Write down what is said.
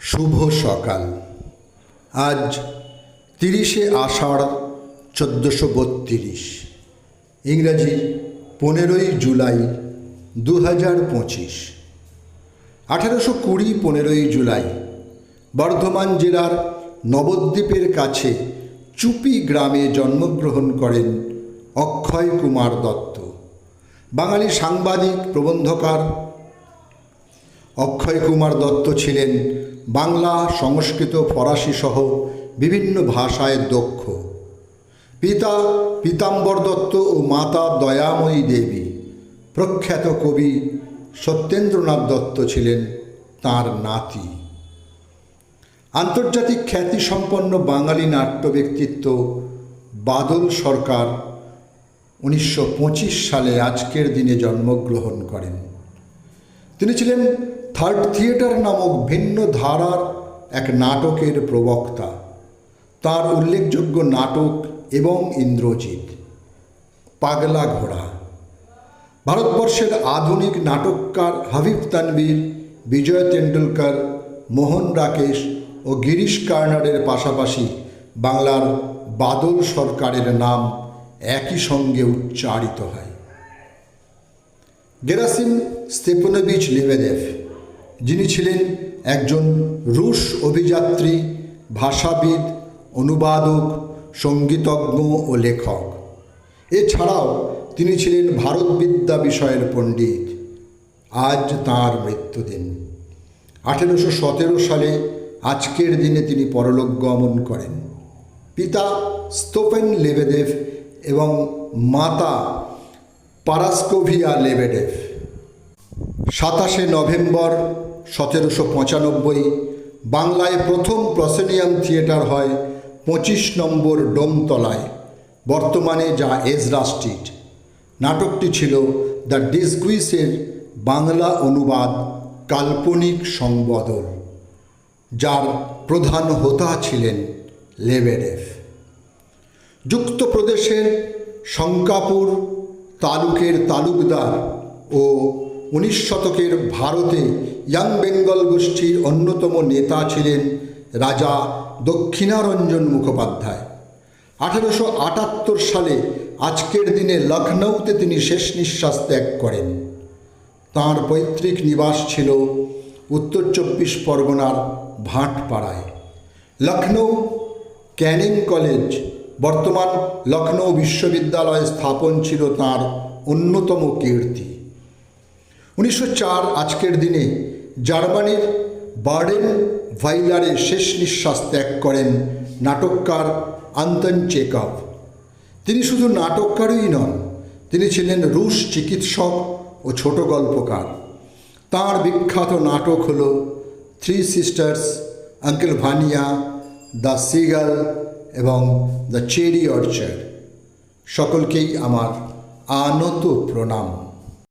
শুভ সকাল। আজ 30শে আষাঢ় 1432, ইংরাজি 15ই জুলাই 2025। 1820 15ই জুলাই বর্ধমান জেলার নবদ্বীপের কাছে চুপি গ্রামে জন্মগ্রহণ করেন অক্ষয় কুমার দত্ত। বাঙালি সাংবাদিক, প্রবন্ধকার অক্ষয় কুমার দত্ত ছিলেন বাংলা, সংস্কৃত, ফরাসি সহ বিভিন্ন ভাষায় দক্ষ। পিতা পীতাম্বর দত্ত ও মাতা দয়াময়ী দেবী। প্রখ্যাত কবি সত্যেন্দ্রনাথ দত্ত ছিলেন তাঁর নাতি। আন্তর্জাতিক খ্যাতিসম্পন্ন বাঙালি নাট্য ব্যক্তিত্ব বাদল সরকার 1925 সালে আজকের দিনে জন্মগ্রহণ করেন। তিনি ছিলেন থার্ড থিয়েটার নামক ভিন্ন ধারার এক নাটকের প্রবক্তা। তার উল্লেখযোগ্য নাটক এবং ইন্দ্রজিৎ, পাগলা ঘোড়া। ভারতবর্ষের আধুনিক নাটককার হাবিব তানভীর, বিজয় তেন্ডুলকর, মোহন রাকেশ ও গিরিশ কার্নাডের পাশাপাশি বাংলার বাদল সরকারের নাম একই সঙ্গে উচ্চারিত হয়। গেরাসিম স্তেপানোভিচ লেবেদেভ, যিনি ছিলেন একজন রুশ অভিযাত্রী, ভাষাবিদ, অনুবাদক, সঙ্গীতজ্ঞ ও লেখক। এছাড়াও তিনি ছিলেন ভারতবিদ্যা বিষয়ের পণ্ডিত। আজ তাঁর মৃত্যুদিন। 1817 সালে আজকের দিনে তিনি পরলোক গমন করেন। পিতা স্তেপান লেবেদেভ এবং মাতা পারাস্কোভিয়া লেবেডেভ। 27শে নভেম্বর 1795 বাংলায় প্রথম প্রসেনিয়াম থিয়েটার হয় 25 নম্বর ডোমতলায়, বর্তমানে যা এজরা স্ট্রিট। নাটকটি ছিল দ্য ডিসগুইসের বাংলা অনুবাদ কাল্পনিক সংবদল, যার প্রধান হোতা ছিলেন লেবেডেভ। যুক্তপ্রদেশের শঙ্কাপুর তালুকের তালুকদার ও 19 শতকের ভারতে ইয়াং বেঙ্গল গোষ্ঠীর অন্যতম নেতা ছিলেন রাজা দক্ষিণারঞ্জন মুখোপাধ্যায়। 1878 সালে আজকের দিনে লখনৌতে তিনি শেষ নিঃশ্বাস ত্যাগ করেন। তাঁর পৈতৃক নিবাস ছিল উত্তর 24 পরগনার ভাটপাড়ায়। লখনৌ ক্যানিং কলেজ, বর্তমান লখনৌ বিশ্ববিদ্যালয় স্থাপন ছিল তাঁর অন্যতম কীর্তি। 1904 আজকের দিনে জার্মানির বার্ডেন ভাইলারে শেষ নিঃশ্বাস ত্যাগ করেন নাটককার আন্তন চেকভ। তিনি শুধু নাটককারই নন, তিনি ছিলেন রুশ চিকিৎসক ও ছোট গল্পকার। তাঁর বিখ্যাত নাটক হল three sisters, uncle Vanya, the seagull এবং দ্য চেরি অর্চার্ড। সকলকেই আমার আনত প্রণাম।